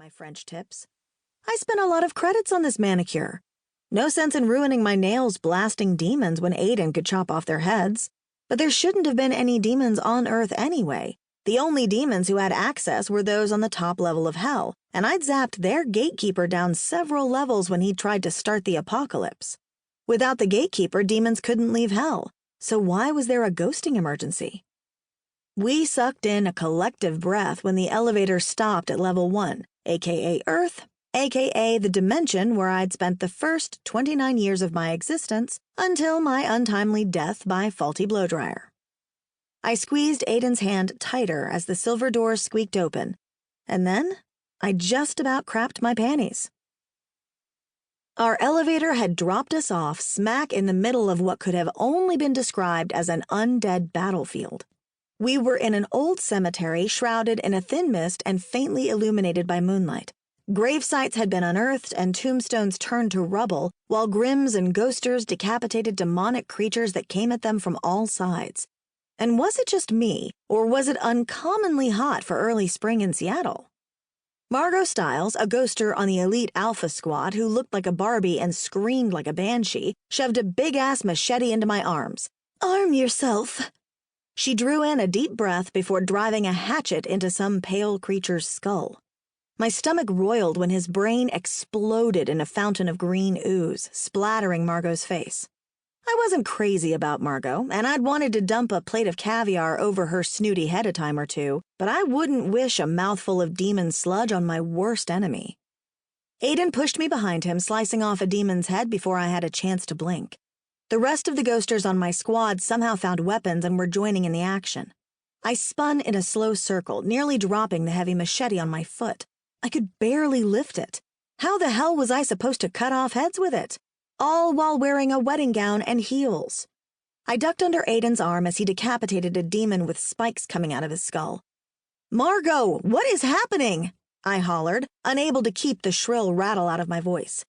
my French tips. I spent a lot of credits on this manicure. No sense in ruining my nails blasting demons when Aiden could chop off their heads. But there shouldn't have been any demons on Earth anyway. The only demons who had access were those on the top level of hell, and I'd zapped their gatekeeper down several levels when he tried to start the apocalypse. Without the gatekeeper, demons couldn't leave hell, so why was there a ghosting emergency? We sucked in a collective breath when the elevator stopped at level 1, aka Earth, aka the dimension where I'd spent the first 29 years of my existence until my untimely death by faulty blow-dryer. I squeezed Aiden's hand tighter as the silver doors squeaked open, and then I just about crapped my panties. Our elevator had dropped us off smack in the middle of what could have only been described as an undead battlefield. We were in an old cemetery shrouded in a thin mist and faintly illuminated by moonlight. Grave sites had been unearthed and tombstones turned to rubble, while grims and ghosters decapitated demonic creatures that came at them from all sides. And was it just me, or was it uncommonly hot for early spring in Seattle? Margot Stiles, a ghoster on the elite Alpha Squad who looked like a Barbie and screamed like a banshee, shoved a big-ass machete into my arms. "Arm yourself." She drew in a deep breath before driving a hatchet into some pale creature's skull. My stomach roiled when his brain exploded in a fountain of green ooze, splattering Margot's face. I wasn't crazy about Margot, and I'd wanted to dump a plate of caviar over her snooty head a time or two, but I wouldn't wish a mouthful of demon sludge on my worst enemy. Aiden pushed me behind him, slicing off a demon's head before I had a chance to blink. The rest of the ghosters on my squad somehow found weapons and were joining in the action. I spun in a slow circle, nearly dropping the heavy machete on my foot. I could barely lift it. How the hell was I supposed to cut off heads with it? All while wearing a wedding gown and heels. I ducked under Aiden's arm as he decapitated a demon with spikes coming out of his skull. "Margot, what is happening?" I hollered, unable to keep the shrill rattle out of my voice.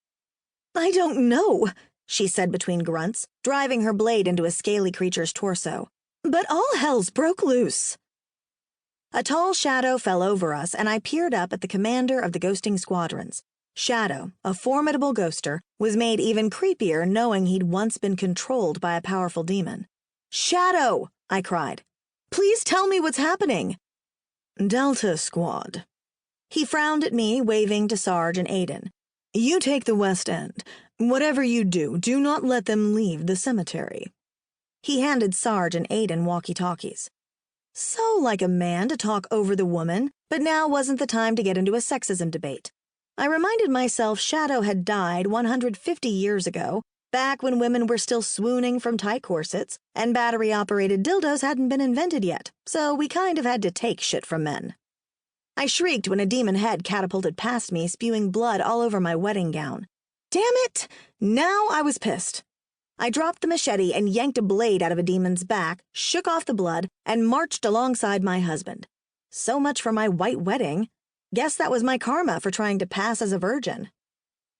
"I don't know," she said between grunts, driving her blade into a scaly creature's torso. "But all hell's broke loose." A tall shadow fell over us, and I peered up at the commander of the ghosting squadrons. Shadow, a formidable ghoster, was made even creepier knowing he'd once been controlled by a powerful demon. "Shadow!" I cried. "Please tell me what's happening." "Delta Squad." He frowned at me, waving to Sarge and Aiden. "You take the West End. Whatever you do, do not let them leave the cemetery." He handed Sarge and Aiden walkie-talkies. So like a man to talk over the woman, but now wasn't the time to get into a sexism debate. I reminded myself Shadow had died 150 years ago, back when women were still swooning from tight corsets, and battery-operated dildos hadn't been invented yet, so we kind of had to take shit from men. I shrieked when a demon head catapulted past me, spewing blood all over my wedding gown. Damn it! Now I was pissed. I dropped the machete and yanked a blade out of a demon's back, shook off the blood, and marched alongside my husband. So much for my white wedding. Guess that was my karma for trying to pass as a virgin.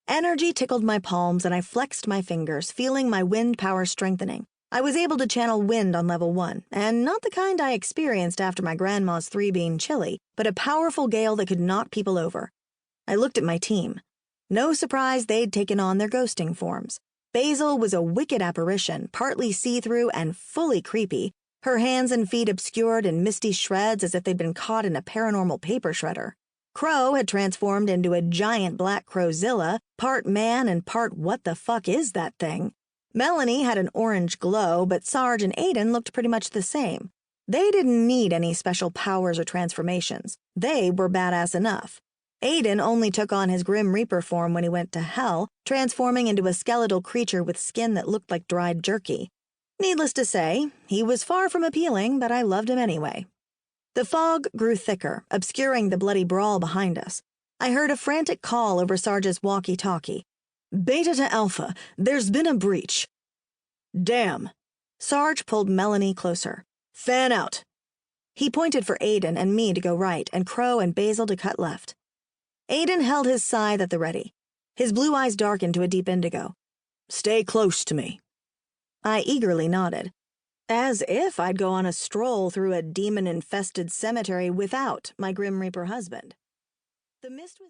Energy tickled my palms and I flexed my fingers, feeling my wind power strengthening. I was able to channel wind on level 1, and not the kind I experienced after my grandma's 3-bean chili, but a powerful gale that could knock people over. I looked at my team. No surprise they'd taken on their ghosting forms. Basil was a wicked apparition, partly see-through and fully creepy, her hands and feet obscured in misty shreds as if they'd been caught in a paranormal paper shredder. Crow had transformed into a giant black crowzilla, part man and part what the fuck is that thing. Melanie had an orange glow, but Sarge and Aiden looked pretty much the same. They didn't need any special powers or transformations. They were badass enough. Aiden only took on his Grim Reaper form when he went to hell, transforming into a skeletal creature with skin that looked like dried jerky. Needless to say, he was far from appealing, but I loved him anyway. The fog grew thicker, obscuring the bloody brawl behind us. I heard a frantic call over Sarge's walkie-talkie. "Beta to Alpha, there's been a breach." "Damn." Sarge pulled Melanie closer. "Fan out." He pointed for Aiden and me to go right, and Crow and Basil to cut left. Aiden held his scythe at the ready. His blue eyes darkened to a deep indigo. "Stay close to me." I eagerly nodded. As if I'd go on a stroll through a demon-infested cemetery without my Grim Reaper husband. The mist was